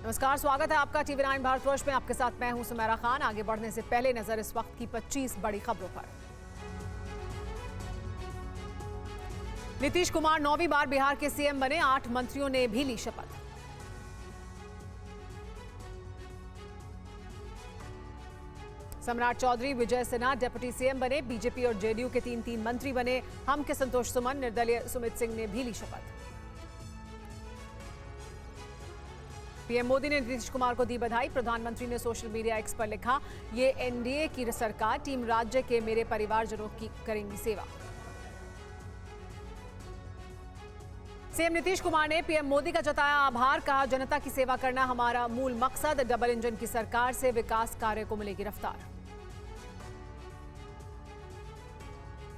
नमस्कार, स्वागत है आपका टीवी9 भारतवर्ष में। आपके साथ मैं हूं सुमेरा खान। आगे बढ़ने से पहले नजर इस वक्त की 25 बड़ी खबरों पर। नीतीश कुमार 9वीं बार बिहार के सीएम बने, 8 मंत्रियों ने भी ली शपथ। सम्राट चौधरी, विजय सिन्हा डिप्टी सीएम बने। बीजेपी और जेडीयू के 3 मंत्री बने। हम के संतोष सुमन, निर्दलीय सुमित सिंह ने भी ली शपथ। पीएम मोदी ने नीतीश कुमार को दी बधाई। प्रधानमंत्री ने सोशल मीडिया एक्स पर लिखा, ये एनडीए की सरकार, टीम राज्य के मेरे परिवारजनों की करेंगी सेवा। सीएम नीतीश कुमार ने पीएम मोदी का जताया आभार, कहा जनता की सेवा करना हमारा मूल मकसद। डबल इंजन की सरकार से विकास कार्य को मिलेगी रफ्तार।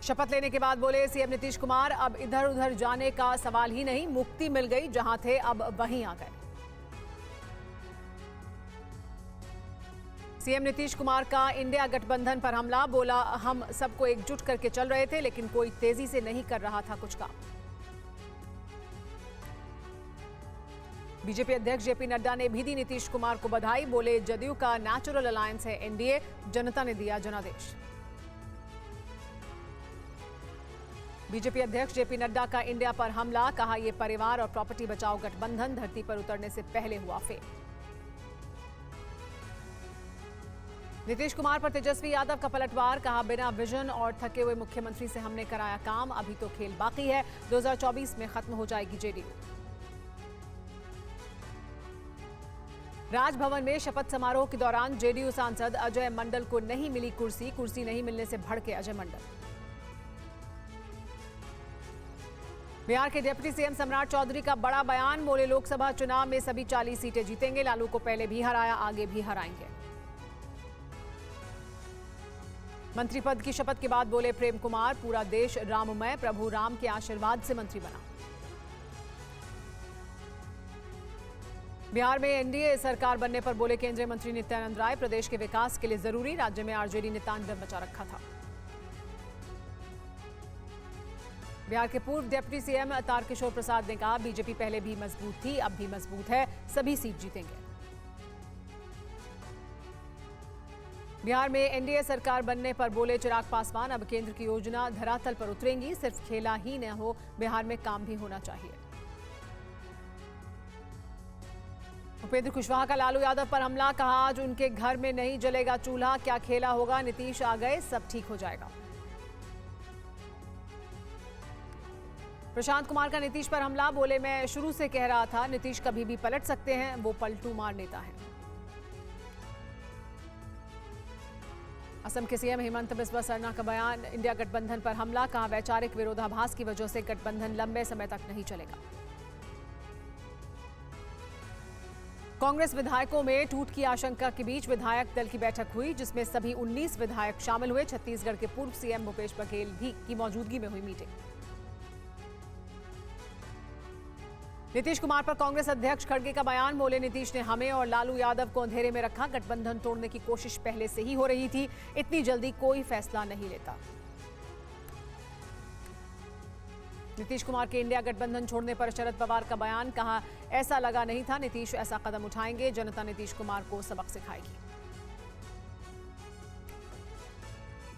शपथ लेने के बाद बोले सीएम नीतीश कुमार, अब इधर उधर जाने का सवाल ही नहीं, मुक्ति मिल गई, जहां थे अब वहीं आ गए। सीएम नीतीश कुमार का इंडिया गठबंधन पर हमला, बोला हम सबको एकजुट करके चल रहे थे, लेकिन कोई तेजी से नहीं कर रहा था कुछ काम। बीजेपी अध्यक्ष जेपी नड्डा ने भी दी नीतीश कुमार को बधाई, बोले जदयू का नेचुरल अलायंस है एनडीए, जनता ने दिया जनादेश। बीजेपी अध्यक्ष जेपी नड्डा का इंडिया पर हमला, कहा यह परिवार और प्रॉपर्टी बचाओ गठबंधन धरती पर उतरने से पहले हुआ फेल। नीतीश कुमार पर तेजस्वी यादव का पलटवार, कहा बिना विजन और थके हुए मुख्यमंत्री से हमने कराया काम, अभी तो खेल बाकी है, 2024 में खत्म हो जाएगी जेडीयू। राजभवन में शपथ समारोह के दौरान जेडीयू सांसद अजय मंडल को नहीं मिली कुर्सी नहीं मिलने से भड़के अजय मंडल। बिहार के डिप्टी सीएम सम्राट चौधरी का बड़ा बयान, बोले लोकसभा चुनाव में सभी 40 सीटें जीतेंगे, लालू को पहले भी हराया, आगे भी हराएंगे। मंत्री पद की शपथ के बाद बोले प्रेम कुमार, पूरा देश राममय, प्रभु राम के आशीर्वाद से मंत्री बना। बिहार में एनडीए सरकार बनने पर बोले केंद्रीय मंत्री नित्यानंद राय, प्रदेश के विकास के लिए जरूरी, राज्य में आरजेडी ने तांडव मचा रखा था। बिहार के पूर्व डिप्टी सीएम तारकिशोर प्रसाद ने कहा, बीजेपी पहले भी मजबूत थी, अब भी मजबूत है, सभी सीट जीतेंगे। बिहार में एनडीए सरकार बनने पर बोले चिराग पासवान, अब केंद्र की योजना धरातल पर उतरेंगी, सिर्फ खेला ही न हो, बिहार में काम भी होना चाहिए। उपेंद्र कुशवाहा का लालू यादव पर हमला, कहा आज उनके घर में नहीं जलेगा चूल्हा, क्या खेला होगा, नीतीश आ गए, सब ठीक हो जाएगा। प्रशांत कुमार का नीतीश पर हमला, बोले मैं शुरू से कह रहा था नीतीश कभी भी पलट सकते हैं, वो पलटू मार नेता है। असम के सीएम हेमंत बिस्वा सरना का बयान, इंडिया गठबंधन पर हमला, कहा वैचारिक विरोधाभास की वजह से गठबंधन लंबे समय तक नहीं चलेगा। कांग्रेस विधायकों में टूट की आशंका के बीच विधायक दल की बैठक हुई, जिसमें सभी 19 विधायक शामिल हुए। छत्तीसगढ़ के पूर्व सीएम भूपेश बघेल भी की मौजूदगी में हुई मीटिंग। नीतीश कुमार पर कांग्रेस अध्यक्ष खड़गे का बयान, बोले नीतीश ने हमें और लालू यादव को अंधेरे में रखा, गठबंधन तोड़ने की कोशिश पहले से ही हो रही थी, इतनी जल्दी कोई फैसला नहीं लेता। नीतीश कुमार के इंडिया गठबंधन छोड़ने पर शरद पवार का बयान, कहा ऐसा लगा नहीं था नीतीश ऐसा कदम उठाएंगे, जनता नीतीश कुमार को सबक सिखाएगी।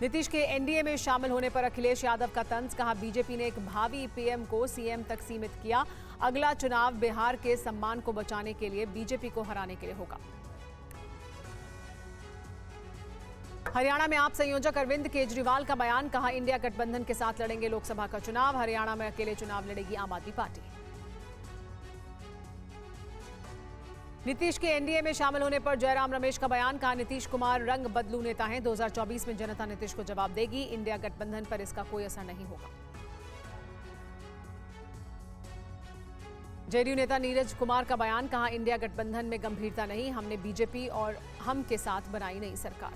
नीतीश के एनडीए में शामिल होने पर अखिलेश यादव का तंज, कहा बीजेपी ने एक भावी पीएम को सीएम तक सीमित किया, अगला चुनाव बिहार के सम्मान को बचाने के लिए बीजेपी को हराने के लिए होगा। हरियाणा में आप संयोजक अरविंद केजरीवाल का बयान, कहा इंडिया गठबंधन के साथ लड़ेंगे लोकसभा का चुनाव, हरियाणा में अकेले चुनाव लड़ेगी आम आदमी पार्टी। नीतीश के एनडीए में शामिल होने पर जयराम रमेश का बयान, कहा नीतीश कुमार रंग बदलू नेता हैं, 2024 में जनता नीतीश को जवाब देगी, इंडिया गठबंधन पर इसका कोई असर नहीं होगा। जेडीयू नेता नीरज कुमार का बयान, कहा इंडिया गठबंधन में गंभीरता नहीं, हमने बीजेपी और हम के साथ बनाई नई सरकार।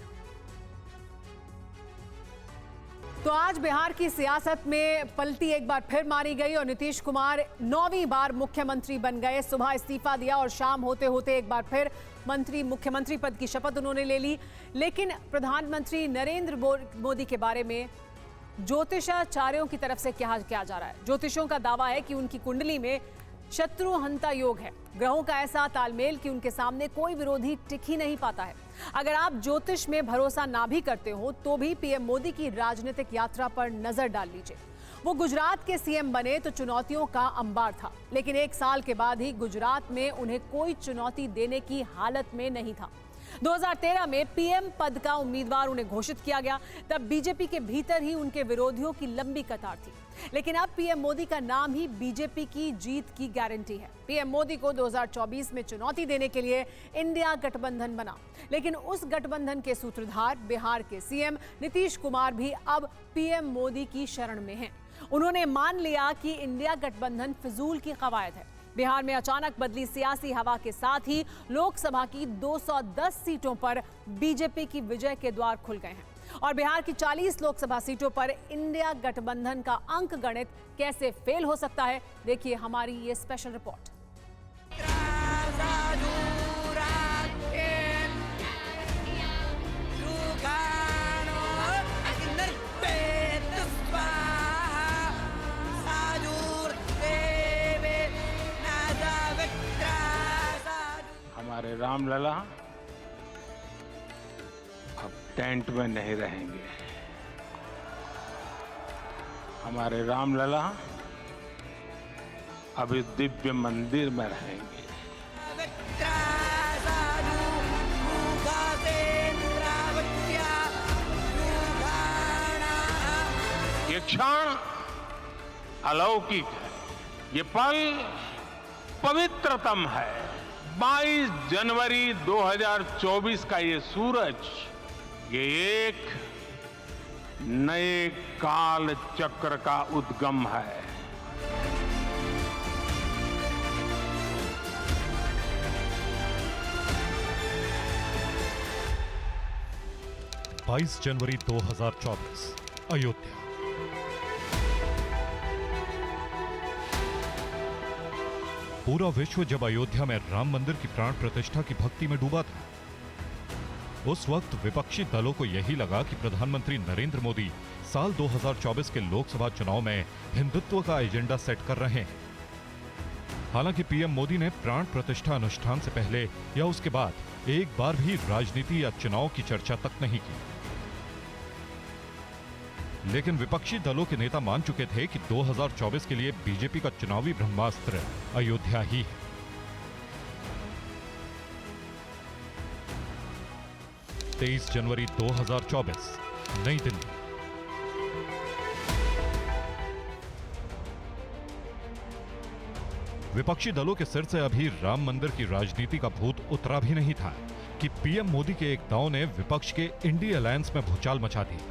तो आज बिहार की सियासत में पलटी एक बार फिर मारी गई और नीतीश कुमार 9वीं बार मुख्यमंत्री बन गए। सुबह इस्तीफा दिया और शाम होते होते एक बार फिर मुख्यमंत्री पद की शपथ उन्होंने ले ली। लेकिन प्रधानमंत्री नरेंद्र मोदी के बारे में ज्योतिषाचार्यों की तरफ से क्या जा रहा है। ज्योतिषियों का दावा है कि उनकी कुंडली में शत्रु हंता योग है। ग्रहों का ऐसा तालमेल कि उनके सामने कोई विरोधी टिक ही नहीं पाता है। अगर आप ज्योतिष में भरोसा ना भी करते हो तो भी पीएम मोदी की राजनीतिक यात्रा पर नजर डाल लीजिए। वो गुजरात के सीएम बने तो चुनौतियों का अंबार था, लेकिन 1 साल के बाद ही गुजरात में उन्हें कोई चुनौती देने की हालत में नहीं था। 2013 में पीएम पद का उम्मीदवार उन्हें घोषित किया गया। तब बीजेपी के भीतर ही उनके विरोधियों की लंबी कतार थी, लेकिन अब पीएम मोदी का नाम ही बीजेपी की जीत की गारंटी है। पीएम मोदी को 2024 में चुनौती देने के लिए इंडिया गठबंधन बना, लेकिन उस गठबंधन के सूत्रधार बिहार के सीएम नीतीश कुमार भी अब पीएम मोदी की शरण में हैं। उन्होंने मान लिया कि इंडिया गठबंधन फिजूल की कवायद है। बिहार में अचानक बदली सियासी हवा के साथ ही लोकसभा की 210 सीटों पर बीजेपी की विजय के द्वार खुल गए हैं और बिहार की 40 लोकसभा सीटों पर इंडिया गठबंधन का अंक गणित कैसे फेल हो सकता है, देखिए हमारी ये स्पेशल रिपोर्ट। हमारे रामलला अब टेंट में नहीं रहेंगे। हमारे रामलला अब इस दिव्य मंदिर में रहेंगे। ये क्षण अलौकिक है, ये पल पवित्रतम है। 22 जनवरी 2024 का ये सूरज, ये एक नए काल चक्र का उद्गम है। बाईस जनवरी 2024 अयोध्या। पूरा विश्व जब अयोध्या में राम मंदिर की प्राण प्रतिष्ठा की भक्ति में डूबा था, उस वक्त विपक्षी दलों को यही लगा कि प्रधानमंत्री नरेंद्र मोदी साल 2024 के लोकसभा चुनाव में हिंदुत्व का एजेंडा सेट कर रहे हैं। हालांकि पीएम मोदी ने प्राण प्रतिष्ठा अनुष्ठान से पहले या उसके बाद एक बार भी राजनीति या चुनाव की चर्चा तक नहीं की। लेकिन विपक्षी दलों के नेता मान चुके थे कि 2024 के लिए बीजेपी का चुनावी ब्रह्मास्त्र अयोध्या ही है। तेईस जनवरी 2024 नई दिल्ली। विपक्षी दलों के सिर से अभी राम मंदिर की राजनीति का भूत उतरा भी नहीं था कि पीएम मोदी के एक दांव ने विपक्ष के इंडी अलायंस में भूचाल मचा दी।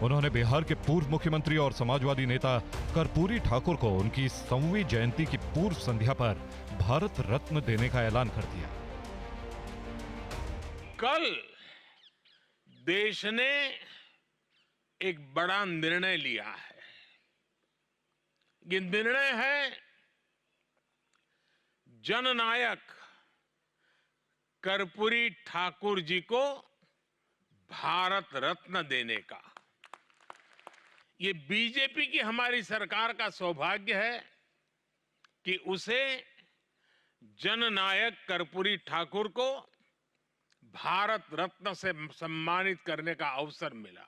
उन्होंने बिहार के पूर्व मुख्यमंत्री और समाजवादी नेता कर्पूरी ठाकुर को उनकी 100वीं जयंती की पूर्व संध्या पर भारत रत्न देने का ऐलान कर दिया। कल देश ने एक बड़ा निर्णय लिया है। ये निर्णय है जननायक कर्पूरी ठाकुर जी को भारत रत्न देने का। ये बीजेपी की हमारी सरकार का सौभाग्य है कि उसे जननायक कर्पूरी ठाकुर को भारत रत्न से सम्मानित करने का अवसर मिला।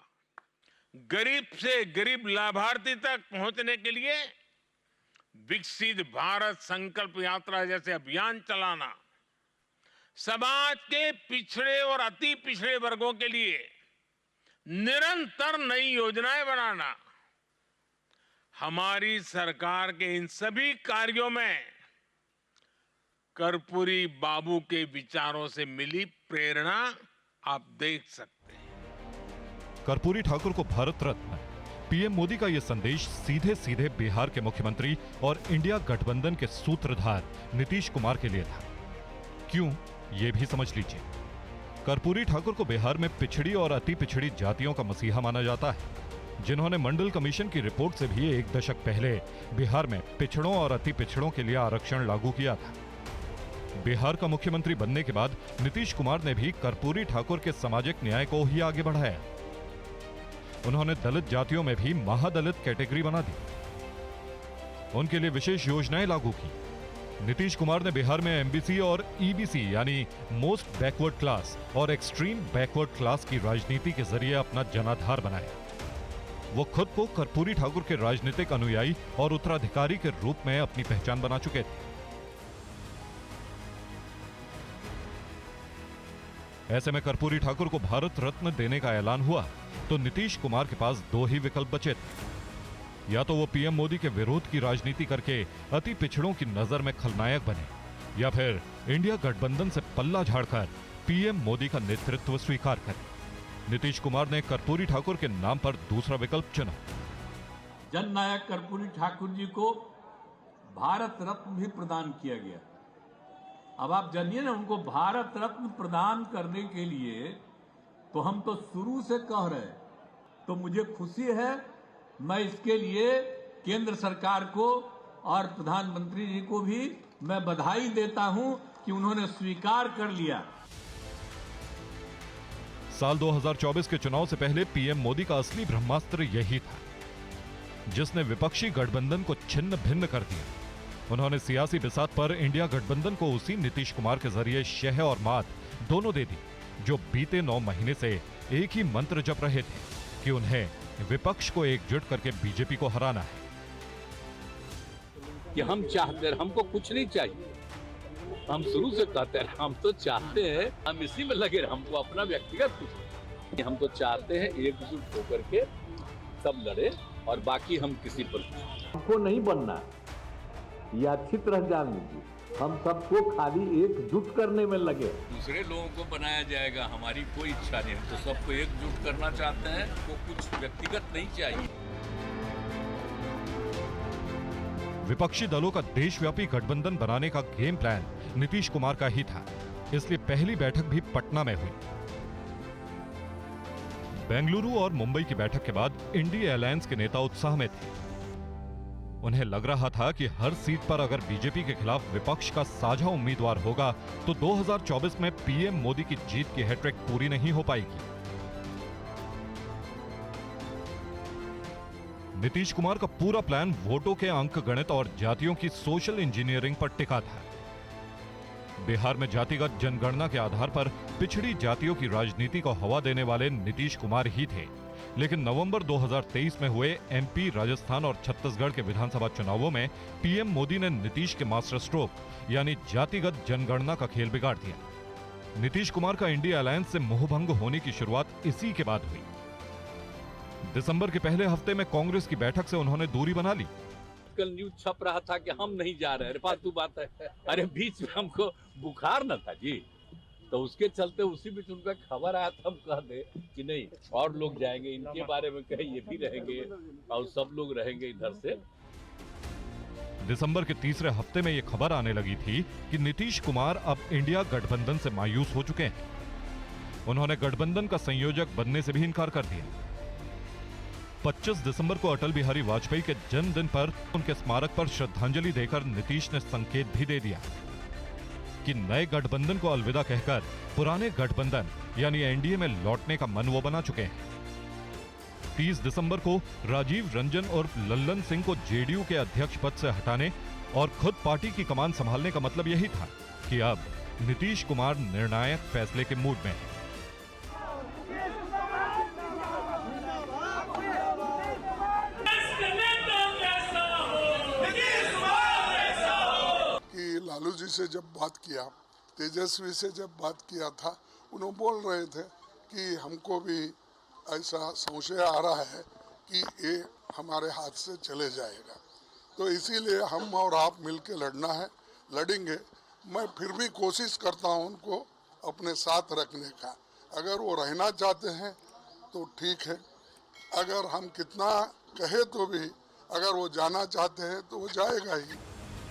गरीब से गरीब लाभार्थी तक पहुंचने के लिए विकसित भारत संकल्प यात्रा जैसे अभियान चलाना, समाज के पिछड़े और अति पिछड़े वर्गों के लिए निरंतर नई योजनाएं बनाना, हमारी सरकार के इन सभी कार्यों में कर्पूरी बाबू के विचारों से मिली प्रेरणा आप देख सकते हैं। कर्पूरी ठाकुर को भारत रत्न, पीएम मोदी का यह संदेश सीधे सीधे बिहार के मुख्यमंत्री और इंडिया गठबंधन के सूत्रधार नीतीश कुमार के लिए था। क्यों, यह भी समझ लीजिए। कर्पूरी ठाकुर को बिहार में पिछड़ी और अति पिछड़ी जातियों का मसीहा माना जाता है, जिन्होंने मंडल कमीशन की रिपोर्ट से भी एक दशक पहले बिहार में पिछड़ों और अति पिछड़ों के लिए आरक्षण लागू किया था। बिहार का मुख्यमंत्री बनने के बाद नीतीश कुमार ने भी कर्पूरी ठाकुर के सामाजिक न्याय को ही आगे बढ़ाया। उन्होंने दलित जातियों में भी महादलित कैटेगरी बना दी, उनके लिए विशेष योजनाएं लागू की। नीतीश कुमार ने बिहार में एमबीसी और ईबीसी यानी मोस्ट बैकवर्ड क्लास और एक्सट्रीम बैकवर्ड क्लास की राजनीति के जरिए अपना जनाधार बनाया। वो खुद को कर्पूरी ठाकुर के राजनीतिक अनुयायी और उत्तराधिकारी के रूप में अपनी पहचान बना चुके थे। ऐसे में कर्पूरी ठाकुर को भारत रत्न देने का ऐलान हुआ तो नीतीश कुमार के पास दो ही विकल्प बचे थे। या तो वो पीएम मोदी के विरोध की राजनीति करके अति पिछड़ों की नजर में खलनायक बने, या फिर इंडिया गठबंधन से पल्ला झाड़कर पीएम मोदी का नेतृत्व स्वीकार करें। नीतीश कुमार ने कर्पूरी ठाकुर के नाम पर दूसरा विकल्प चुना। जननायक कर्पूरी ठाकुर जी को भारत रत्न भी प्रदान किया गया। अब आप जानिए ना, उनको भारत रत्न प्रदान करने के लिए तो हम तो शुरू से कह रहे, तो मुझे खुशी है। मैं इसके लिए केंद्र सरकार को और प्रधानमंत्री जी को भी मैं बधाई देता हूं कि उन्होंने स्वीकार कर लिया। साल 2024 के चुनाव से पहले पीएम मोदी का असली ब्रह्मास्त्र यही था, जिसने विपक्षी गठबंधन को छिन्न भिन्न कर दिया। उन्होंने सियासी बिसात पर इंडिया गठबंधन को उसी नीतीश कुमार के जरिए शह और मात दोनों दे दी, जो बीते 9 महीने से एक ही मंत्र जप रहे थे कि उन्हें विपक्ष को एकजुट करके बीजेपी को हराना है। कि हम चाहते हैं, हमको कुछ नहीं चाहिए। हम शुरू से कहते हैं हम तो चाहते हैं, हम इसी में लगे, हमको अपना व्यक्तिगत कुछ नहीं। हम तो चाहते हैं एकजुट होकर के सब लड़े और बाकी हम किसी पर हमको नहीं बनना, ये अच्छी तरह जान लीजिए। हम सबको खाली एकजुट करने में लगे। दूसरे लोगों को बनाया जाएगा, हमारी कोई इच्छा नहीं। तो सबको एकजुट करना चाहते हैं, वो कुछ व्यक्तिगत नहीं चाहिए। विपक्षी दलों का देशव्यापी गठबंधन बनाने का गेम प्लान नीतीश कुमार का ही था, इसलिए पहली बैठक भी पटना में हुई। बेंगलुरु और मुंबई की बैठक के बाद इंडिया अलायंस के नेता उत्साह में थे। उन्हें लग रहा था कि हर सीट पर अगर बीजेपी के खिलाफ विपक्ष का साझा उम्मीदवार होगा तो 2024 में पीएम मोदी की जीत की हैट्रिक पूरी नहीं हो पाएगी। नीतीश कुमार का पूरा प्लान वोटों के अंक गणित और जातियों की सोशल इंजीनियरिंग पर टिका था। बिहार में जातिगत जनगणना के आधार पर पिछड़ी जातियों की राजनीति को हवा देने वाले नीतीश कुमार ही थे, लेकिन नवंबर 2023 में हुए एमपी, राजस्थान और छत्तीसगढ़ के विधानसभा चुनावों में पीएम मोदी ने नीतीश के मास्टर स्ट्रोक यानी जातिगत जनगणना का खेल बिगाड़ दिया। नीतीश कुमार का इंडिया अलायंस से मोहभंग होने की शुरुआत इसी के बाद हुई। दिसंबर के पहले हफ्ते में कांग्रेस की बैठक से उन्होंने दूरी बना ली। कल न्यूज छप रहा था कि हम नहीं जा रहे, फालतू बात है। अरे बीच में हमको बुखार न था जी, तो उसके चलते उसी बीच उनका खबर आया था, हम कह दे कि नहीं और लोग जाएंगे, इनके बारे में कहे ये भी रहेंगे और सब लोग रहेंगे इधर से। दिसंबर के तीसरे हफ्ते में यह खबर आने लगी थी कि नीतीश कुमार अब इंडिया गठबंधन से मायूस हो चुके हैं। उन्होंने गठबंधन का संयोजक बनने से भी इनकार कर दिया। 25 दिसंबर को अटल बिहारी वाजपेयी के जन्मदिन पर उनके स्मारक पर श्रद्धांजलि देकर नीतीश ने संकेत भी दे दिया कि नए गठबंधन को अलविदा कहकर पुराने गठबंधन यानी एनडीए में लौटने का मन वो बना चुके हैं। 30 दिसंबर को राजीव रंजन और लल्लन सिंह को जेडीयू के अध्यक्ष पद से हटाने और खुद पार्टी की कमान संभालने का मतलब यही था कि अब नीतीश कुमार निर्णायक फैसले के मूड में हैं। लालू जी से जब बात किया, तेजस्वी से जब बात किया था, उन्होंने बोल रहे थे कि हमको भी ऐसा संशय आ रहा है कि ये हमारे हाथ से चले जाएगा, तो इसीलिए हम और आप मिलके लड़ना है, लड़ेंगे। मैं फिर भी कोशिश करता हूं उनको अपने साथ रखने का। अगर वो रहना चाहते हैं तो ठीक है, अगर हम कितना कहे तो भी अगर वो जाना चाहते हैं तो वो जाएगा ही।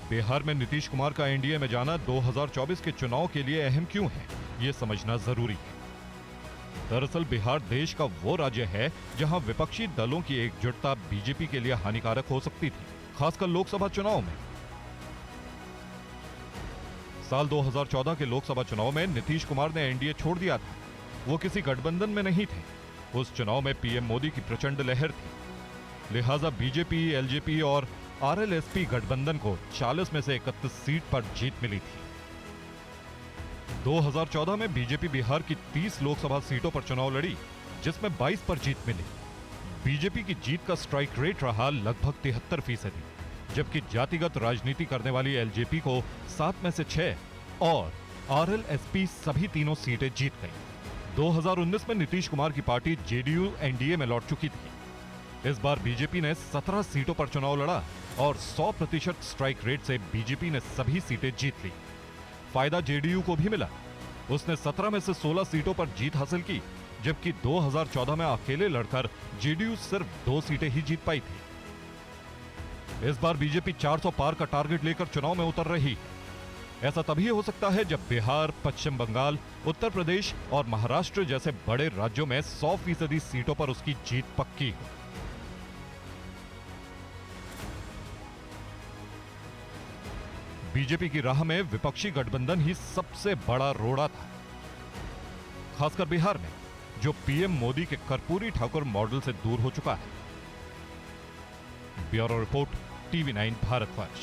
बिहार में नीतीश कुमार का एनडीए में जाना 2024 के चुनाव के लिए अहम क्यों है, ये समझना जरूरी है। दरअसल बिहार देश का वो राज्य है जहां विपक्षी दलों की एकजुटता बीजेपी के लिए हानिकारक हो सकती थी, खासकर लोकसभा चुनाव में। साल 2014 के लोकसभा चुनाव में नीतीश कुमार ने एनडीए छोड़ दिया था। वो किसी गठबंधन में नहीं थे। उस चुनाव में पीएम मोदी की प्रचंड लहर थी, लिहाजा बीजेपी, एलजेपी और आरएलएसपी गठबंधन को 40 में से 31 सीट पर जीत मिली थी। 2014 में बीजेपी बिहार की 30 लोकसभा सीटों पर चुनाव लड़ी, जिसमें 22 पर जीत मिली। बीजेपी की जीत का स्ट्राइक रेट रहा लगभग 73%, जबकि जातिगत राजनीति करने वाली एलजेपी को 7 में से 6 और आरएलएसपी सभी तीनों सीटें जीत गई। 2019 में नीतीश कुमार की पार्टी जेडीयू एनडीए में लौट चुकी थी। इस बार बीजेपी ने 17 सीटों पर चुनाव लड़ा और 100% स्ट्राइक रेट से बीजेपी ने सभी सीटें जीत ली। फायदा जेडीयू को भी मिला, उसने 17 में से 16 सीटों पर जीत हासिल की, जबकि 2014 में अकेले लड़कर जेडीयू सिर्फ 2 सीटें ही जीत पाई थी। इस बार बीजेपी 400 पार का टारगेट लेकर चुनाव में उतर रही है। ऐसा तभी हो सकता है जब बिहार, पश्चिम बंगाल, उत्तर प्रदेश और महाराष्ट्र जैसे बड़े राज्यों में 100% सीटों पर उसकी जीत पक्की हो। बीजेपी की राह में विपक्षी गठबंधन ही सबसे बड़ा रोड़ा था, खासकर बिहार में, जो पीएम मोदी के कर्पूरी ठाकुर मॉडल से दूर हो चुका है। Bureau report, TV9 Bharatvarsh.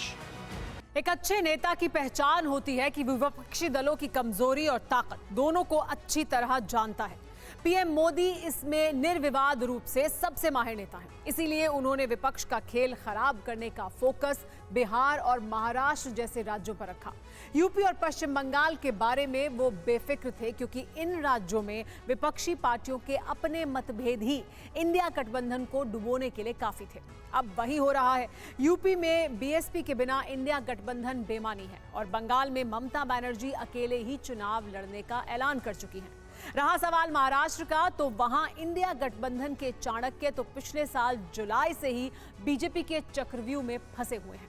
एक अच्छे नेता की पहचान होती है कि विपक्षी दलों की कमजोरी और ताकत दोनों को अच्छी तरह जानता है। पीएम मोदी इसमें निर्विवाद रूप से सबसे माहिर नेता हैं। इसीलिए उन्होंने विपक्ष का खेल खराब करने का फोकस बिहार और महाराष्ट्र जैसे राज्यों पर रखा। यूपी और पश्चिम बंगाल के बारे में वो बेफिक्र थे, क्योंकि इन राज्यों में विपक्षी पार्टियों के अपने मतभेद ही इंडिया गठबंधन को डुबोने के लिए काफी थे। अब वही हो रहा है। यूपी में बीएसपी के बिना इंडिया गठबंधन बेमानी है और बंगाल में ममता बनर्जी अकेले ही चुनाव लड़ने का ऐलान कर चुकी हैं। रहा सवाल महाराष्ट्र का, तो वहां इंडिया गठबंधन के चाणक्य तो पिछले साल जुलाई से ही बीजेपी के चक्रव्यूह में फंसे हुए हैं।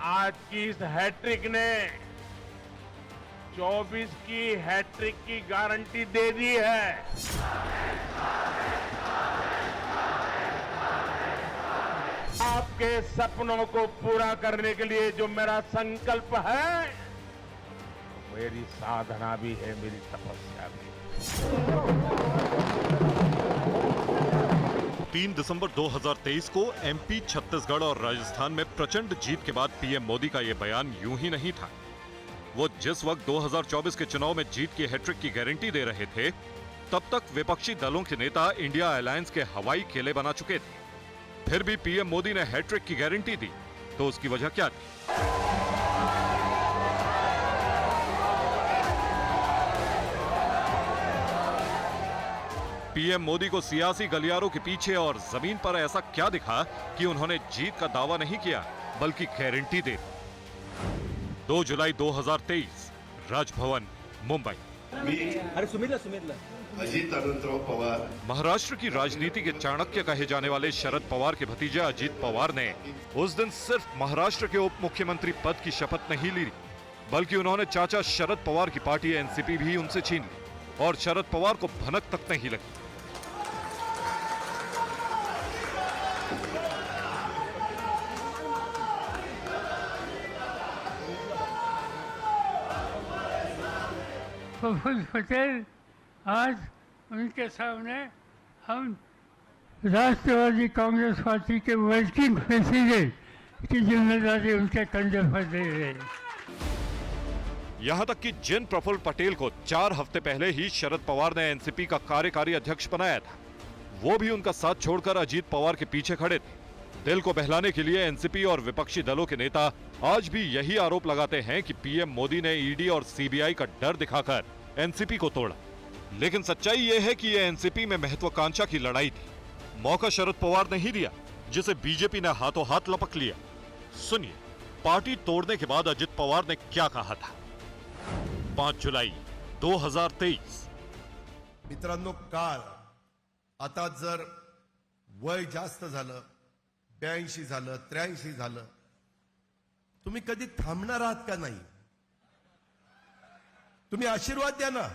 आज की इस हैट्रिक ने 24 की हैट्रिक की गारंटी दे दी है। आपके सपनों को पूरा करने के लिए जो मेरा संकल्प है, मेरी साधना भी है, मेरी तपस्या भी। 3 दिसंबर 2023 को एमपी, छत्तीसगढ़ और राजस्थान में प्रचंड जीत के बाद पीएम मोदी का यह बयान यूं ही नहीं था। वो जिस वक्त 2024 के चुनाव में जीत की हैट्रिक की गारंटी दे रहे थे, तब तक विपक्षी दलों के नेता इंडिया अलायंस के हवाई किले बना चुके थे। फिर भी पीएम मोदी ने हैट्रिक की गारंटी दी, तो उसकी वजह क्या थी? पीएम मोदी को सियासी गलियारों के पीछे और जमीन पर ऐसा क्या दिखा कि उन्होंने जीत का दावा नहीं किया, बल्कि गारंटी दे दी। 2 जुलाई 2023, राजभवन, मुंबई। अजित अनंतराव पवार। महाराष्ट्र की राजनीति के चाणक्य कहे जाने वाले शरद पवार के भतीजे अजित पवार ने उस दिन सिर्फ महाराष्ट्र के उप मुख्यमंत्री पद की शपथ नहीं ली, बल्कि उन्होंने चाचा शरद पवार की पार्टी एनसीपी भी उनसे छीन ली और शरद पवार को भनक तक नहीं लगी। प्रफुल्ल पटेल आज उनके सामने हम राष्ट्रवादी कांग्रेस पार्टी के वर्किंग प्रेसिडेंट की जिम्मेदारी उनके कंधे पर दे रहे हैं। यहां तक कि जिन प्रफुल्ल पटेल को 4 हफ्ते पहले ही शरद पवार ने एनसीपी का कार्यकारी अध्यक्ष बनाया था, वो भी उनका साथ छोड़कर अजित पवार के पीछे खड़े थे। दिल को बहलाने के लिए एनसीपी और विपक्षी दलों के नेता आज भी यही आरोप लगाते हैं कि पीएम मोदी ने ईडी और सीबीआई का डर दिखाकर एनसीपी को तोड़ा। लेकिन सच्चाई यह है कि यह एनसीपी में महत्वाकांक्षा की लड़ाई थी। मौका शरद पवार ने ही दिया, जिसे बीजेपी ने हाथों हाथ लपक लिया। सुनिए, पार्टी तोड़ने के बाद अजित पवार ने क्या कहा था। 5 जुलाई 2023। मित्रांनो, काळ आता जर वय जास्त झालं, 82 झालं, 83 झालं, तुम्ही कधी थांबणार आहात का नाही? तुम्ही आशीर्वाद द्या ना।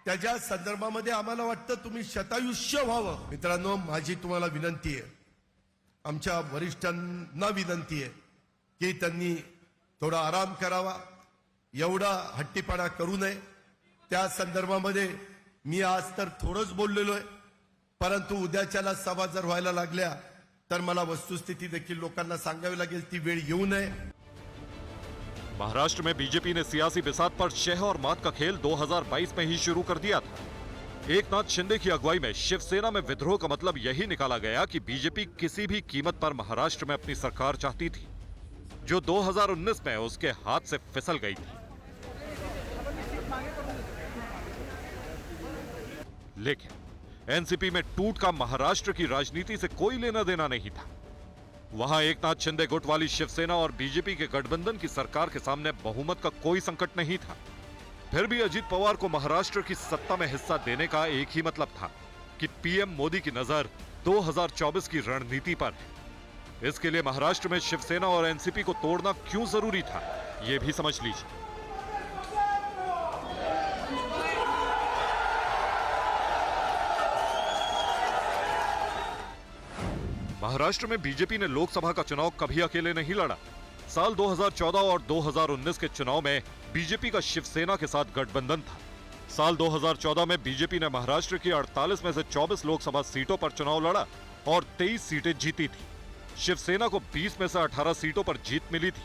त्याच्या संदर्भामध्ये आम्हाला वाटतं तुम्ही शतायुष्य व्हावं. मित्रांनो, माझी तुम्हाला विनंती आहे, आमच्या वरिष्ठांना विनंती आहे की त्यांनी थोडा आराम करावा, एवढा हट्टीपणा करू नये. त्या संदर्भामध्ये मी आज तर थोडंच बोललेलो आहे, परंतु उद्याच्याला सभा जर व्हायला लागल्या तर मला वस्तुस्थिती देखील लोकांना सांगावी लागेल, ती वेळ येऊ नये. महाराष्ट्र में बीजेपी ने सियासी बिसात पर शह और मात का खेल 2022 में ही शुरू कर दिया था. एकनाथ शिंदे की अगुवाई में शिवसेना में विद्रोह का मतलब यही निकाला गया कि बीजेपी किसी भी कीमत पर महाराष्ट्र में अपनी सरकार चाहती थी, जो 2019 में उसके हाथ से फिसल गई थी. लेकिन एनसीपी में टूट का महाराष्ट्र की राजनीति से कोई लेना देना नहीं था. वहां एकनाथ शिंदे गुट वाली शिवसेना और बीजेपी के गठबंधन की सरकार के सामने बहुमत का कोई संकट नहीं था. फिर भी अजीत पवार को महाराष्ट्र की सत्ता में हिस्सा देने का एक ही मतलब था कि पीएम मोदी की नजर 2024 की रणनीति पर है. इसके लिए महाराष्ट्र में शिवसेना और एनसीपी को तोड़ना क्यों जरूरी था, यह भी समझ लीजिए. महाराष्ट्र में बीजेपी ने लोकसभा का चुनाव कभी अकेले नहीं लड़ा. साल 2014 और 2019 के चुनाव में बीजेपी का शिवसेना के साथ गठबंधन था. साल 2014 में बीजेपी ने महाराष्ट्र की 48 में से 24 लोकसभा सीटों पर चुनाव लड़ा और 23 सीटें जीती थी. शिवसेना को 20 में से 18 सीटों पर जीत मिली थी.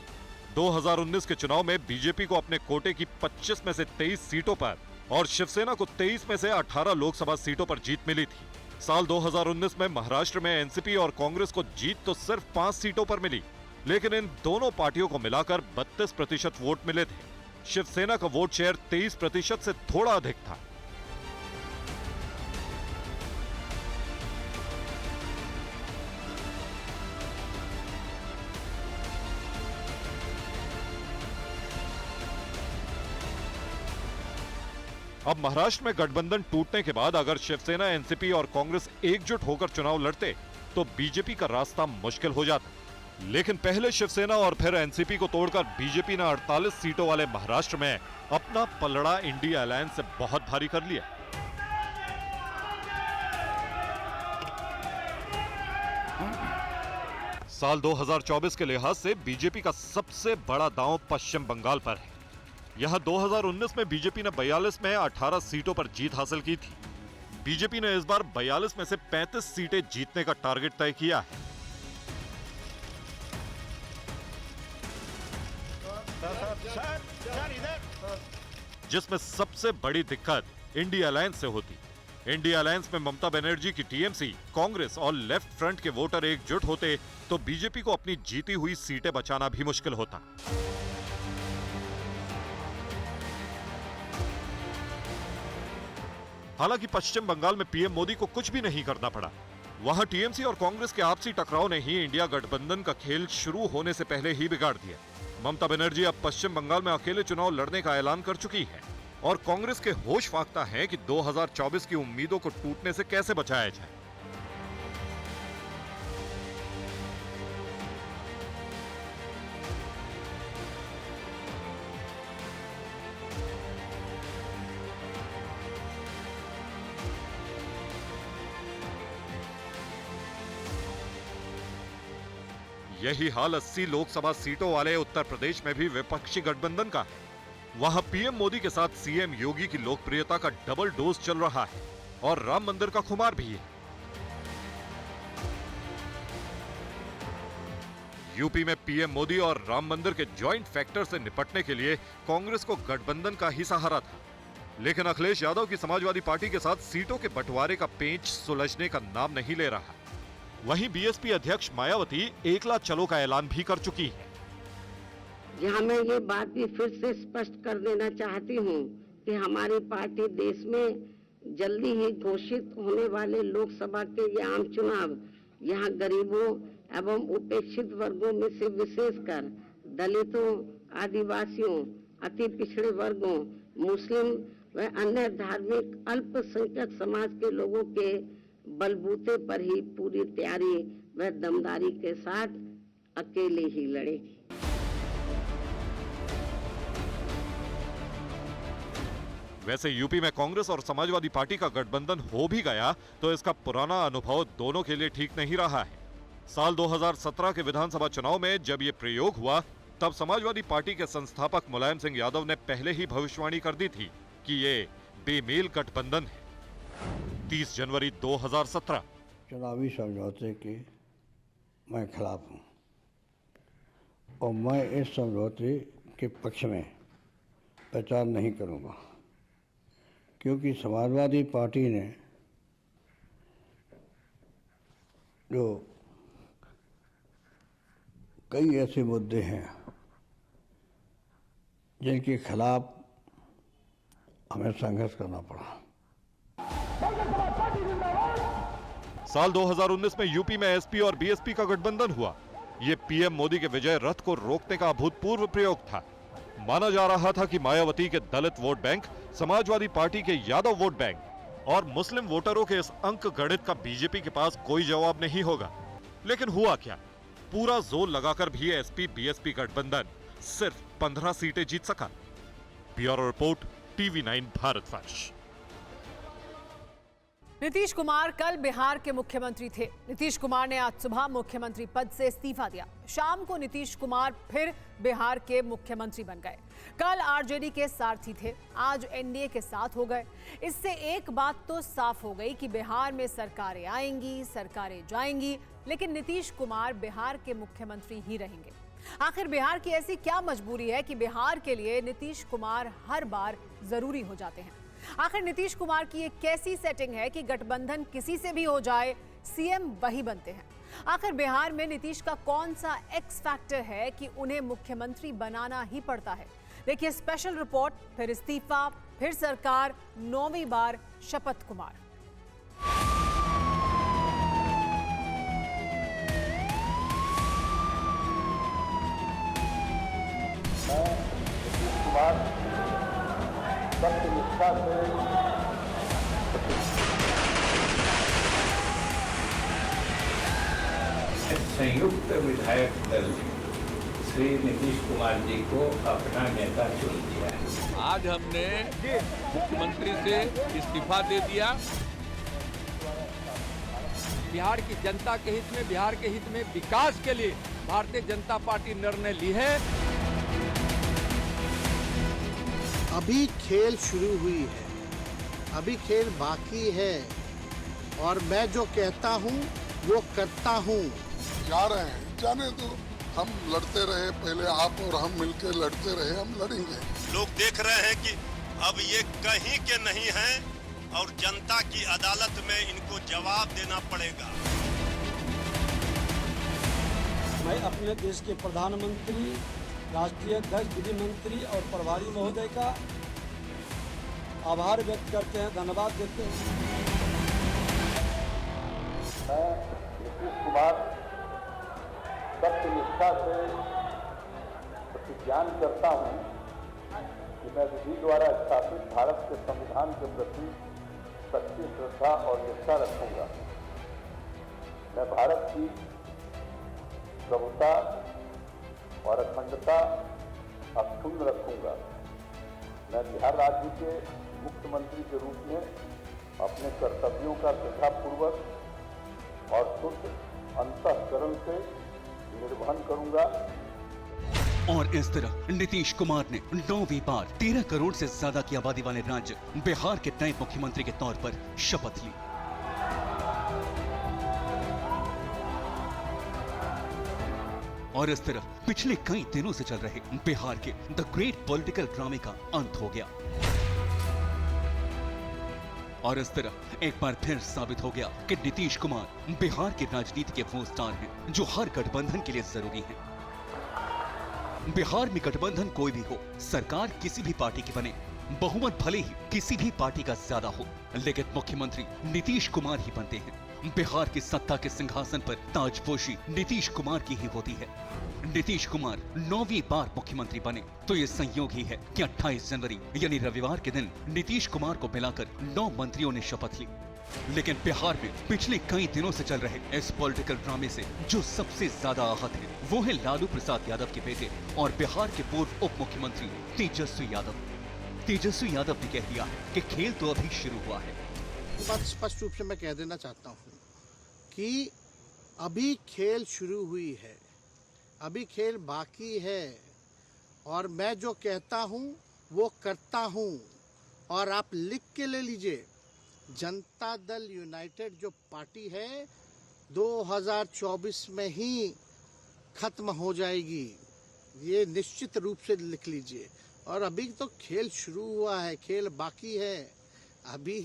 2019 के चुनाव में बीजेपी को अपने कोटे की 25 में से 23 सीटों पर और शिवसेना को 23 में से 18 लोकसभा सीटों पर जीत मिली थी. साल 2019 में महाराष्ट्र में एनसीपी और कांग्रेस को जीत तो सिर्फ 5 सीटों पर मिली, लेकिन इन दोनों पार्टियों को मिलाकर 32% वोट मिले थे. शिवसेना का वोट शेयर 23% से थोड़ा अधिक था. अब महाराष्ट्र में गठबंधन टूटने के बाद अगर शिवसेना, एनसीपी और कांग्रेस एकजुट होकर चुनाव लड़ते तो बीजेपी का रास्ता मुश्किल हो जाता. लेकिन पहले शिवसेना और फिर एनसीपी को तोड़कर बीजेपी ने 48 सीटों वाले महाराष्ट्र में अपना पलड़ा इंडिया अलायंस से बहुत भारी कर लिया. साल 2024 के लिहाज से बीजेपी का सबसे बड़ा दांव पश्चिम बंगाल पर है. यहां 2019 में बीजेपी ने 42 में 18 सीटों पर जीत हासिल की थी. बीजेपी ने इस बार 42 में से 35 सीटें जीतने का टारगेट तय किया है. जिसमें सबसे बड़ी दिक्कत इंडिया अलायंस से होती. इंडिया अलायंस में ममता बनर्जी की टीएमसी, कांग्रेस और लेफ्ट फ्रंट के वोटर एकजुट होते तो बीजेपी को अपनी जीती हुई सीटें बचाना भी मुश्किल होता. हालांकि पश्चिम बंगाल में पीएम मोदी को कुछ भी नहीं करना पड़ा. वहां टीएमसी और कांग्रेस के आपसी टकराव ने ही इंडिया गठबंधन का खेल शुरू होने से पहले ही बिगाड़ दिया. ममता बनर्जी अब पश्चिम बंगाल में अकेले चुनाव लड़ने का ऐलान कर चुकी है और कांग्रेस के होश फाख्ता है कि 2024 की उम्मीदों को टूटने से कैसे बचाया जाए. यही हाल 80 लोकसभा सीटों वाले उत्तर प्रदेश में भी विपक्षी गठबंधन का है. वहां पीएम मोदी के साथ सीएम योगी की लोकप्रियता का डबल डोज चल रहा है और राम मंदिर का खुमार भी है. यूपी में पीएम मोदी और राम मंदिर के जॉइंट फैक्टर से निपटने के लिए कांग्रेस को गठबंधन का ही सहारा था. लेकिन अखिलेश यादव की समाजवादी पार्टी के साथ सीटों के बंटवारे का पेंच सुलझने का नाम नहीं ले रहा. वहीं बीएसपी अध्यक्ष मायावती एकला चलो का ऐलान भी कर चुकी है. यहाँ मैं ये बात भी फिर से स्पष्ट कर देना चाहती हूँ कि हमारी पार्टी देश में जल्दी ही घोषित होने वाले लोकसभा के ये आम चुनाव यहाँ गरीबों एवं उपेक्षित वर्गों में से विशेषकर दलितों, आदिवासियों, अति पिछड़े वर्गों, मुस्लिम व अन्य धार्मिक अल्पसंख्यक समाज के लोगों के बलबूते पर ही पूरी तैयारी व दमदारी के साथ अकेले ही लड़ेगी. वैसे यूपी में कांग्रेस और समाजवादी पार्टी का गठबंधन हो भी गया तो इसका पुराना अनुभव दोनों के लिए ठीक नहीं रहा है। साल 2017 के विधानसभा चुनाव में जब ये प्रयोग हुआ तब समाजवादी पार्टी के संस्थापक मुलायम सिंह यादव ने पहले ही भविष्यवाणी कर दी थी कि ये बेमेल गठबंधन है। 30 जनवरी 2017। चुनावी समझौते के मैं खिलाफ हूं और मैं इस समझौते के पक्ष में प्रचार नहीं करूंगा, क्योंकि समाजवादी पार्टी ने जो कई ऐसे मुद्दे हैं जिनके खिलाफ हमें संघर्ष करना पड़ा। साल 2019 में यूपी में एसपी और बीएसपी का गठबंधन हुआ। ये पीएम मोदी के विजय रथ को रोकने का अभूतपूर्व प्रयोग था। माना जा रहा था कि मायावती के दलित वोट बैंक, समाजवादी पार्टी के यादव वोट बैंक और मुस्लिम वोटरों के इस अंक गणित का बीजेपी के पास कोई जवाब नहीं होगा। लेकिन हुआ क्या? पूरा जोर लगाकर भी एसपी बीएसपी गठबंधन सिर्फ 15 सीटें जीत सका। Bureau report, TV9 Bharatvarsh. Nitish Kumar कल बिहार के मुख्यमंत्री थे। नीतीश कुमार ने आज सुबह मुख्यमंत्री पद से इस्तीफा दिया। शाम को नीतीश कुमार फिर बिहार के मुख्यमंत्री बन गए। कल आरजेडी के सारथी थे, आज एनडीए के साथ हो गए। इससे एक बात तो साफ हो गई कि बिहार में सरकारें आएंगी, सरकारें जाएंगी, लेकिन नीतीश कुमार बिहार के मुख्यमंत्री ही रहेंगे। आखिर बिहार की ऐसी क्या मजबूरी है कि बिहार के लिए नीतीश कुमार हर बार जरूरी हो जाते हैं? आखिर नीतीश कुमार की एक कैसी सेटिंग है कि गठबंधन किसी से भी हो जाए, सीएम वही बनते हैं? आखिर बिहार में नीतीश का कौन सा एक्स फैक्टर है कि उन्हें मुख्यमंत्री बनाना ही पड़ता है? देखिए स्पेशल रिपोर्ट, फिर इस्तीफा, फिर सरकार, 9वीं बार शपथ कुमार। नीतीश कुमार सत्यनिष्ठा से संयुक्त विधायक दल श्री नीतीश कुमार जी को अपना नेता चुन दिया है। आज हमने मुख्यमंत्री से इस्तीफा दे दिया। बिहार की जनता के हित में, बिहार के हित में विकास के लिए भारतीय जनता पार्टी निर्णय ली है। अभी खेल शुरू हुई है, अभी खेल बाकी है और मैं जो कहता हूँ वो करता हूँ। जा रहे हैं, जाने दो, हम लड़ते रहे, पहले आप और हम मिलकर लड़ते रहे, हम लड़ेंगे। लोग देख रहे हैं कि अब ये कहीं के नहीं हैं और जनता की अदालत में इनको जवाब देना पड़ेगा। मैं अपने देश के प्रधानमंत्री, राष्ट्रीय अध्यक्ष, विधि मंत्री और प्रभारी महोदय का आभार व्यक्त करते हैं, धन्यवाद देते हैं। मैं नीतीश कुमार सत्यनिष्ठा से प्रतिज्ञान करता हूं कि मैं विधि द्वारा स्थापित भारत के संविधान के प्रति सच्ची श्रद्धा और निष्ठा रखूंगा। मैं भारत की प्रभुता और अखंडता अक्षुण्ण रखूंगा। मैं बिहार राज्य के मुख्यमंत्री के रूप में अपने कर्तव्यों का श्रद्धापूर्वक और शुद्ध अंतःकरण से निर्वहन करूंगा। और इस तरह नीतीश कुमार ने 9वीं बार 13 करोड़ से ज्यादा की आबादी वाले राज्य बिहार के नए मुख्यमंत्री के तौर पर शपथ ली। और इस तरह पिछले कई दिनों से चल रहे बिहार के द ग्रेट पॉलिटिकल ड्रामे का अंत हो गया। और इस तरह एक बार फिर साबित हो गया कि नीतीश कुमार बिहार की राजनीति के वो स्टार हैं जो हर गठबंधन के लिए जरूरी हैं। बिहार में गठबंधन कोई भी हो, सरकार किसी भी पार्टी की बने, बहुमत भले ही किसी भी पार्टी का ज्यादा हो, लेकिन मुख्यमंत्री नीतीश कुमार ही बनते हैं। बिहार की सत्ता के सिंहासन पर ताजपोशी नीतीश कुमार की ही होती है। नीतीश कुमार 9वीं बार मुख्यमंत्री बने तो ये संयोग ही है कि 28 जनवरी यानी रविवार के दिन नीतीश कुमार को मिलाकर 9 मंत्रियों ने शपथ ली। लेकिन बिहार में पिछले कई दिनों से चल रहे इस पॉलिटिकल ड्रामे से जो सबसे ज्यादा आहत है वो है लालू प्रसाद यादव के बेटे और बिहार के पूर्व उप मुख्यमंत्री तेजस्वी यादव। तेजस्वी यादव ने कह दिया है कि खेल तो अभी शुरू हुआ है। बात स्पष्ट रूप से मैं कह देना चाहता हूँ कि अभी खेल शुरू हुई है, अभी खेल बाकी है, और मैं जो कहता हूँ वो करता हूँ। और आप लिख के ले लीजिए, जनता दल यूनाइटेड जो पार्टी है 2024 में ही खत्म हो जाएगी, ये निश्चित रूप से लिख लीजिए। और अभी तो खेल शुरू हुआ है, खेल बाकी है। अभी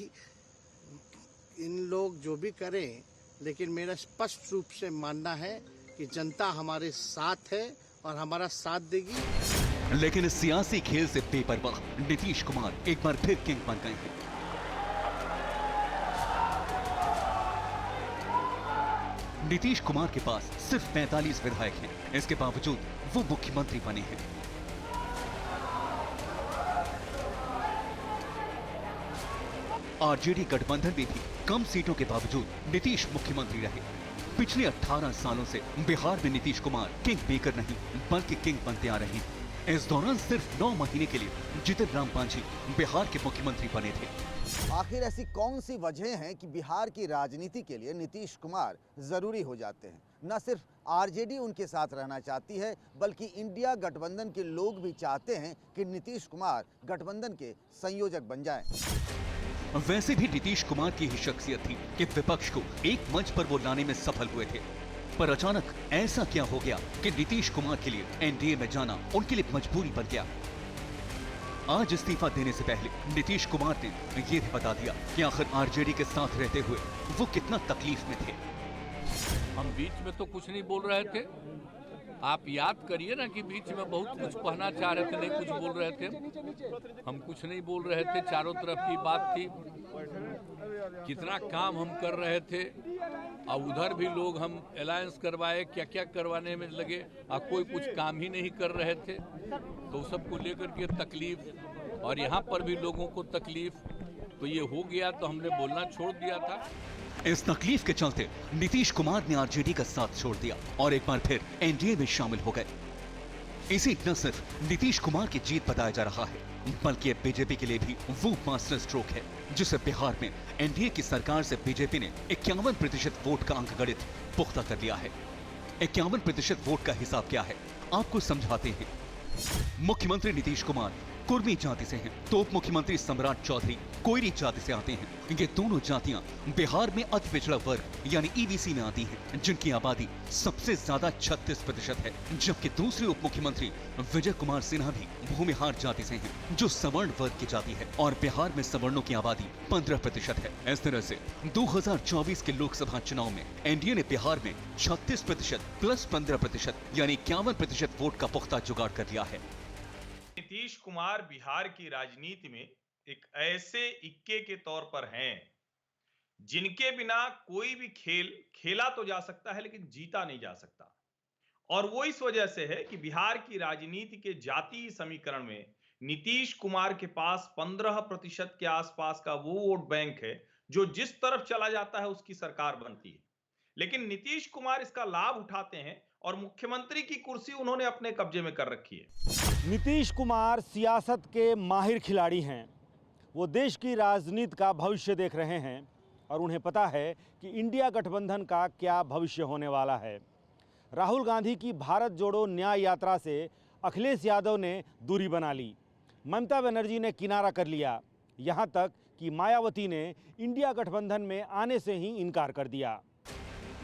इन लोग जो भी करें, लेकिन मेरा स्पष्ट रूप से मानना है कि जनता हमारे साथ है और हमारा साथ देगी। लेकिन इस सियासी खेल से बेपरवाह नीतीश कुमार एक बार फिर किंग बन गए हैं। नीतीश कुमार के पास सिर्फ 45 विधायक हैं, इसके बावजूद वो मुख्यमंत्री बने हैं। आरजेडी गठबंधन में भी कम सीटों के बावजूद नीतीश मुख्यमंत्री रहे। पिछले 18 सालों से बिहार में नीतीश कुमार किंग मेकर नहीं बल्कि किंग बनते आ रहे हैं। इस दौरान सिर्फ 9 महीने के लिए जीतन राम मांझी बिहार के मुख्यमंत्री बने थे। आखिर ऐसी कौन सी वजह है कि बिहार की राजनीति के लिए नीतीश कुमार जरूरी हो जाते हैं? न सिर्फ आरजेडी उनके साथ रहना चाहती है, बल्कि इंडिया गठबंधन के लोग भी चाहते हैं कि नीतीश कुमार गठबंधन के संयोजक बन जाएं। वैसे भी नीतीश कुमार की ही शख्सियत थी कि विपक्ष को एक मंच पर वो लाने में सफल हुए थे। पर अचानक ऐसा क्या हो गया कि नीतीश कुमार के लिए एनडीए में जाना उनके लिए मजबूरी बन गया। आज इस्तीफा देने से पहले नीतीश कुमार ने ये भी बता दिया कि आखिर आरजेडी के साथ रहते हुए वो कितना तकलीफ में थे। हम बीच में तो कुछ नहीं बोल रहे थे, आप याद करिए ना कि बीच में बहुत कुछ कहना चाह रहे थे, नहीं कुछ बोल रहे थे। हम कुछ नहीं बोल रहे थे, चारों तरफ की बात थी, कितना काम हम कर रहे थे, और उधर भी लोग हम अलायंस करवाए, क्या क्या करवाने में लगे, और कोई कुछ काम ही नहीं कर रहे थे। तो सबको लेकर के तकलीफ, और यहाँ पर भी लोगों को तकलीफ, तो ये हो गया तो हमने बोलना छोड़ दिया था। इस तकलीफ के चलते नीतीश कुमार ने आरजेडी का साथ छोड़ दिया और एक बार फिर एनडीए में शामिल हो गए। इसे न सिर्फ नीतीश कुमार की जीत बताया जा रहा है, बल्कि बीजेपी के लिए भी वो मास्टर स्ट्रोक है जिसे बिहार में एनडीए की सरकार से बीजेपी ने 51% वोट का अंक गणित पुख्ता कर लिया है। 51% वोट का हिसाब क्या है, आपको समझाते हैं। मुख्यमंत्री नीतीश कुमार कुर्मी जाति से हैं, तो उप मुख्यमंत्री सम्राट चौधरी कोयरी जाति से आते हैं। ये दोनों जातियां बिहार में अति पिछड़ा वर्ग यानी ईबीसी में आती हैं, जिनकी आबादी सबसे ज्यादा 36% है, जबकि दूसरे उप मुख्यमंत्री विजय कुमार सिन्हा भी भूमिहार जाति से हैं, जो सवर्ण वर्ग की जाति है, और बिहार में सवर्णों की आबादी 15% है। इस तरह से 2024 के लोकसभा चुनाव में एनडीए ने बिहार में 36% प्लस 15% यानी 51% वोट का पुख्ता जुगाड़ कर लिया है। नीतीश कुमार बिहार की राजनीति में एक ऐसे इक्के के तौर पर हैं जिनके बिना कोई भी खेल खेला तो जा सकता है लेकिन जीता नहीं जा सकता। और वो इस वजह से है कि बिहार की राजनीति के जातीय समीकरण में नीतीश कुमार के पास 15% के आसपास का वो वोट बैंक है जो जिस तरफ चला जाता है उसकी सरकार बनती है। लेकिन नीतीश कुमार इसका लाभ उठाते हैं और मुख्यमंत्री की कुर्सी उन्होंने अपने कब्जे में कर रखी है। नीतीश कुमार सियासत के माहिर खिलाड़ी हैं। वो देश की राजनीति का भविष्य देख रहे हैं और उन्हें पता है कि इंडिया गठबंधन का क्या भविष्य होने वाला है। राहुल गांधी की भारत जोड़ो न्याय यात्रा से अखिलेश यादव ने दूरी बना ली, ममता बनर्जी ने किनारा कर लिया, यहाँ तक कि मायावती ने इंडिया गठबंधन में आने से ही इनकार कर दिया।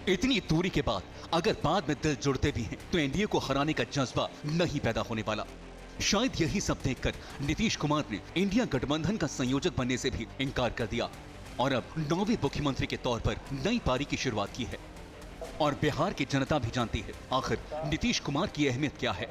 इतनी दूरी के बाद अगर बाद में दिल जुड़ते भी हैं तो एनडीए को हराने का जज्बा नहीं पैदा होने वाला। शायद यही सब देखकर नीतीश कुमार ने इंडिया गठबंधन का संयोजक बनने से भी इनकार कर दिया और अब 9वें मुख्यमंत्री के तौर पर नई पारी की शुरुआत की है। और बिहार की जनता भी जानती है आखिर नीतीश कुमार की अहमियत क्या है।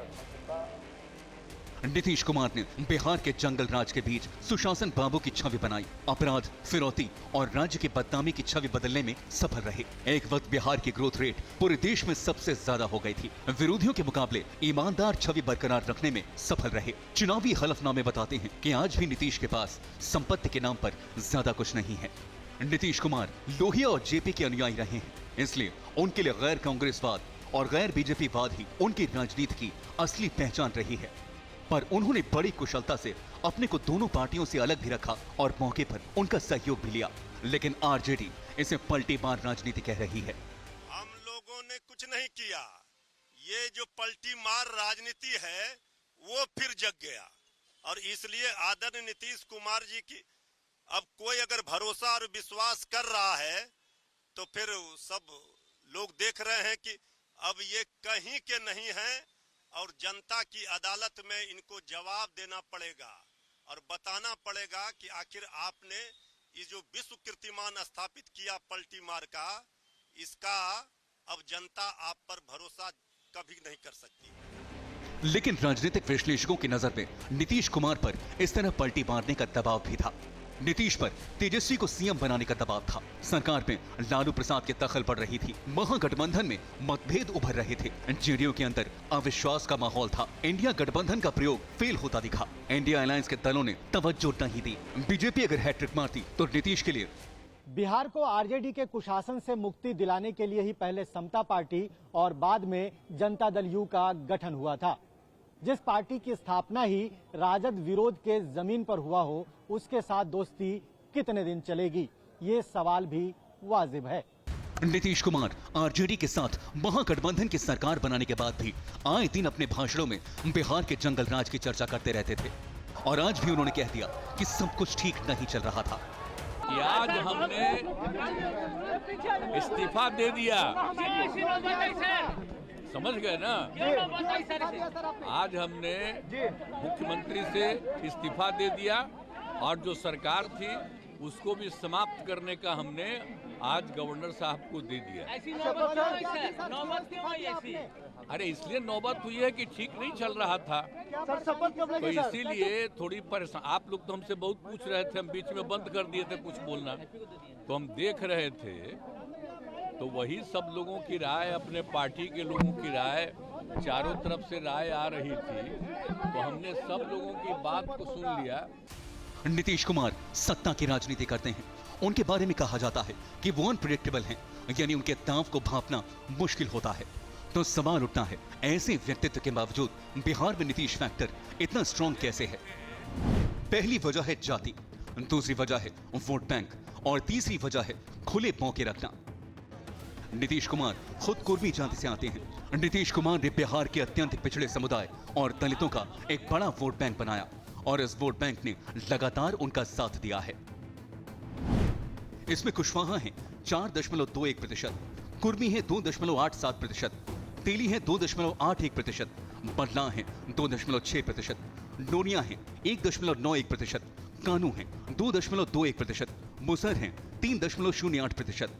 नीतीश कुमार ने बिहार के जंगल राज के बीच सुशासन बाबू की छवि बनाई, अपराध, फिरौती और राज्य की बदनामी की छवि बदलने में सफल रहे। एक वक्त बिहार की ग्रोथ रेट पूरे देश में सबसे ज्यादा हो गई थी। विरोधियों के मुकाबले ईमानदार छवि बरकरार रखने में सफल रहे। चुनावी हलफनामे बताते हैं कि आज भी नीतीश के पास संपत्ति के नाम पर ज्यादा कुछ नहीं है। नीतीश कुमार लोहिया और जेपी के अनुयायी रहे हैं, इसलिए उनके लिए गैर कांग्रेसवाद और गैर बीजेपी वाद ही उनकी राजनीति की असली पहचान रही है। पर उन्होंने बड़ी कुशलता से अपने को दोनों पार्टियों से अलग भी रखा और मौके पर उनका सहयोग भी लिया। लेकिन आरजेडी इसे पलटी मार राजनीति कह रही है। हम लोगों ने कुछ नहीं किया, ये जो पलटी मार राजनीति है वो फिर जग गया। और इसलिए आदरणीय नीतीश कुमार जी की अब कोई अगर भरोसा और विश्वास कर रहा है तो फिर सब लोग देख रहे हैं कि अब ये कहीं के नहीं हैं और जनता की अदालत में इनको जवाब देना पड़ेगा और बताना पड़ेगा कि आखिर आपने ये जो विश्व कीर्तिमान स्थापित किया पलटी मार का, इसका अब जनता आप पर भरोसा कभी नहीं कर सकती। लेकिन राजनीतिक विश्लेषकों की नजर में नीतीश कुमार पर इस तरह पलटी मारने का दबाव भी था। नीतीश पर तेजस्वी को सीएम बनाने का दबाव था। सरकार में लालू प्रसाद की दखल पड़ रही थी। महागठबंधन में मतभेद उभर रहे थे। जेडीयू के अंदर अविश्वास का माहौल था। इंडिया गठबंधन का प्रयोग फेल होता दिखा। इंडिया अलायंस के दलों ने तवज्जो नहीं दी। बीजेपी अगर हैट्रिक मारती तो नीतीश के लिए बिहार को आरजेडी के कुशासन से मुक्ति दिलाने के लिए ही पहले समता पार्टी और बाद में जनता दल यू का गठन हुआ था। जिस पार्टी की स्थापना ही राजद विरोध के जमीन पर हुआ हो, उसके साथ दोस्ती कितने दिन चलेगी, ये सवाल भी वाजिब है। नीतीश कुमार आरजेडी के साथ महागठबंधन की सरकार बनाने के बाद भी आए दिन अपने भाषणों में बिहार के जंगल राज की चर्चा करते रहते थे और आज भी उन्होंने कह दिया कि सब कुछ ठीक नहीं चल रहा था। कि आज हमने इस्तीफा दे दिया, समझ गए ना। आज हमने मुख्यमंत्री से इस्तीफा दे दिया और जो सरकार थी उसको भी समाप्त करने का हमने आज गवर्नर साहब को दे दिया। अरे इसलिए नौबत हुई है कि ठीक नहीं चल रहा था, तो इसीलिए थोड़ी परेशान। आप लोग तो हमसे बहुत पूछ रहे थे, हम बीच में बंद कर दिए थे कुछ बोलना, तो हम देख रहे थे तो वही सब लोगों की राय, अपने पार्टी के लोगों की राय, चारों तरफ से राय आ रही थी, तो हमने सब लोगों की बात को सुन लिया। नीतीश कुमार सत्ता की राजनीति करते हैं। उनके बारे में कहा जाता है कि वो अनप्रेडिक्टेबल हैं, यानी उनके दांव को भांपना मुश्किल होता है। तो सवाल उठता है, ऐसे व्यक्तित्व के बावजूद बिहार में नीतीश फैक्टर इतना स्ट्रॉन्ग कैसे है? पहली वजह है जाति, दूसरी वजह है वोट बैंक और तीसरी वजह है खुले मौके रखना। नीतीश कुमार खुद कुर्मी जाति से आते हैं। नीतीश कुमार ने बिहार के अत्यंत पिछड़े समुदाय और दलितों का एक बड़ा वोट बैंक बनाया और इस वोट बैंक ने लगातार उनका साथ दिया है। इसमें कुशवाहा है 4.21%, कुर्मी है 2.87%, तेली है 2.81%, बदला है 2.6%, नोनिया है 1.91%, कानू है 2.21%, मुसर है 3.08%,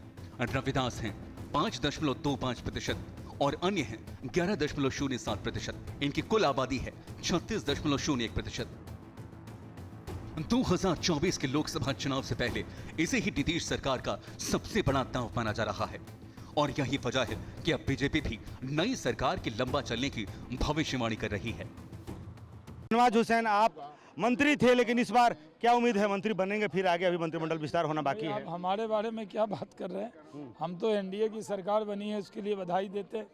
रविदास है 5.25% और अन्य है 11.07%। इनकी कुल आबादी है 36.01%। 2024 के लोकसभा चुनाव से पहले इसे ही नीतीश सरकार का सबसे बड़ा दांव माना जा रहा है और यही वजह है कि अब बीजेपी भी नई सरकार की लंबा चलने की भविष्यवाणी कर रही है। नवाज हुसैन, आप मंत्री थे, लेकिन इस बार क्या उम्मीद है, मंत्री बनेंगे फिर आगे? अभी मंत्रिमंडल विस्तार होना बाकी है। हमारे बारे में क्या बात कर रहे हैं? हम तो एनडीए की सरकार बनी है, उसके लिए बधाई देते,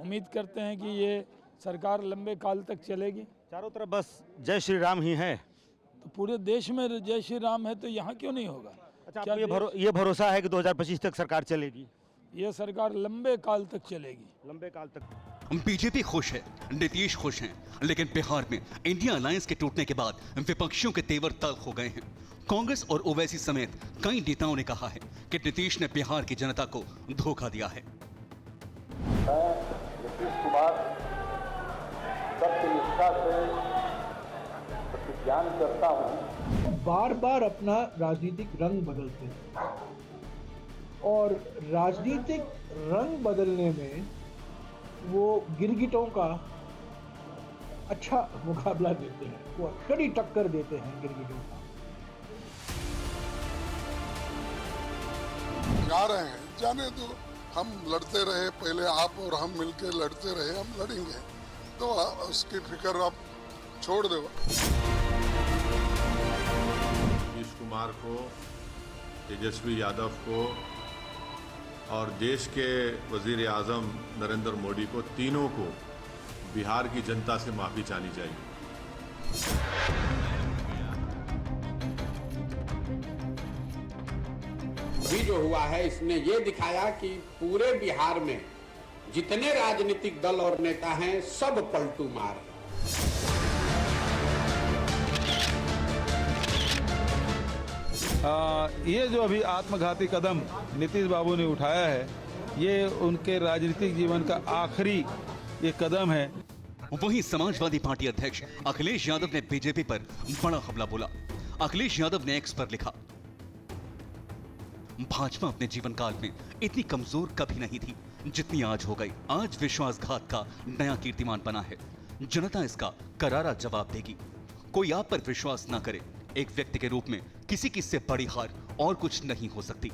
उम्मीद करते हैं कि ये सरकार लंबे काल तक चलेगी। चारों तरफ बस जय श्री राम ही है, तो पूरे देश में जय श्री राम है, तो यहाँ क्यों नहीं होगा? अच्छा, आपको ये भरोसा है कि 2025 तक सरकार चलेगी? ये सरकार लंबे काल तक चलेगी। लंबे काल तक। बीजेपी खुश है, नीतीश खुश हैं, लेकिन बिहार में इंडिया अलायंस के टूटने के बाद विपक्षियों के तेवर तल्ख हो गए हैं। कांग्रेस और ओवैसी समेत कई नेताओं ने कहा है कि नीतीश ने बिहार की जनता को धोखा दिया है। मैं नीतीश कुमार सत्यनिष्ठा से प्रतिज्ञान करता हूँ। बार बार अपना राजनीतिक रंग बदलते हैं और राजनीतिक रंग बदलने में वो गिरगिटों का अच्छा मुकाबला देते हैं, वो कड़ी टक्कर देते हैं गिरगिटों का। जा रहे हैं, जाने दो, हम लड़ते रहे, पहले आप और हम मिलकर लड़ते रहे, हम लड़ेंगे, तो उसकी फिक्र आप छोड़ दो। नीतीश कुमार को, तेजस्वी यादव को और देश के वजीर आज़म नरेंद्र मोदी को, तीनों को बिहार की जनता से माफ़ी चाहनी चाहिए। अभी जो हुआ है इसने ये दिखाया कि पूरे बिहार में जितने राजनीतिक दल और नेता हैं सब पलटू मार हैं। ये जो अभी आत्मघाती कदम नीतीश बाबू ने उठाया है, ये उनके राजनीतिक जीवन का आखिरी ये कदम है। वहीं समाजवादी पार्टी अध्यक्ष अखिलेश यादव ने बीजेपी पर बड़ा हमला बोला। अखिलेश यादव ने एक्स पर लिखा, भाजपा अपने जीवन काल में इतनी कमजोर कभी नहीं थी जितनी आज हो गई। आज विश्वासघात का नया कीर्तिमान बना है। जनता इसका करारा जवाब देगी। कोई आप पर विश्वास ना करे, एक व्यक्ति के रूप में किसी की इससे बड़ी हार और कुछ नहीं हो सकती।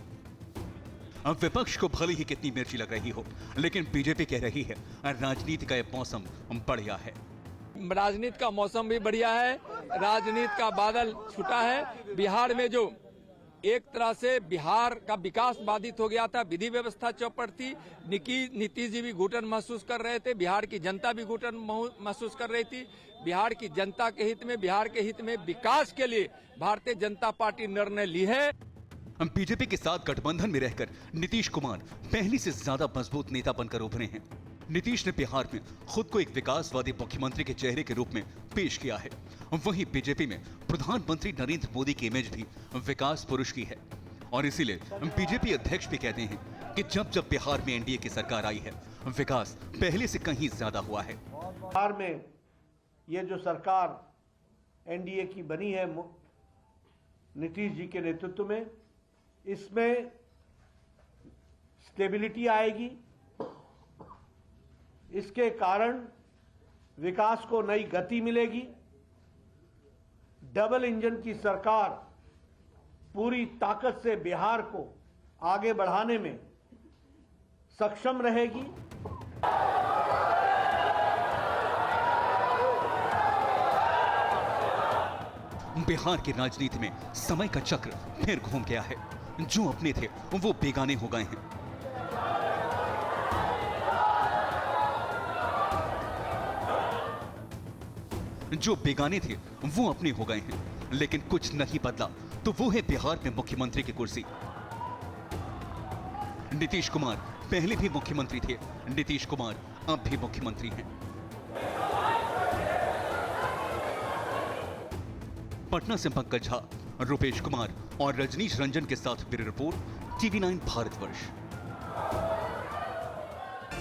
अब विपक्ष को भले ही कितनी मिर्ची लग रही हो, लेकिन बीजेपी कह रही है राजनीति का यह मौसम बढ़िया है। राजनीति का मौसम भी बढ़िया है, राजनीति का बादल छुटा है। बिहार में जो एक तरह से बिहार का विकास बाधित हो गया था, विधि व्यवस्था चौपट थी, नीतीश जी भी घुटन महसूस कर रहे थे, बिहार की जनता भी घुटन महसूस कर रही थी। बिहार की जनता के हित में, बिहार के हित में विकास के लिए भारतीय जनता पार्टी निर्णय ली है। हम बीजेपी के साथ गठबंधन में रहकर नीतीश कुमार पहले से ज्यादा मजबूत नेता बनकर उभरे हैं। नीतीश ने बिहार में खुद को एक विकासवादी मुख्यमंत्री के चेहरे के रूप में पेश किया है। वहीं बीजेपी में प्रधानमंत्री नरेंद्र मोदी की इमेज भी विकास पुरुष की है, और इसीलिए बीजेपी अध्यक्ष भी कहते हैं कि जब जब बिहार में एनडीए की सरकार आई है, विकास पहले से कहीं ज्यादा हुआ है। बिहार में ये जो सरकार एनडीए की बनी है नीतीश जी के नेतृत्व में, इसमें स्टेबिलिटी आएगी। इसके कारण विकास को नई गति मिलेगी। डबल इंजन की सरकार पूरी ताकत से बिहार को आगे बढ़ाने में सक्षम रहेगी। बिहार की राजनीति में समय का चक्र फिर घूम गया है। जो अपने थे वो बेगाने हो गए हैं। जो बेगाने थे वो अपने हो गए हैं, लेकिन कुछ नहीं बदला तो वो है बिहार में मुख्यमंत्री की कुर्सी। नीतीश कुमार पहले भी मुख्यमंत्री थे, नीतीश कुमार अब भी मुख्यमंत्री हैं। पटना से पंकज झा, रुपेश कुमार और रजनीश रंजन के साथ ब्यूरो रिपोर्ट, TV9 भारतवर्ष।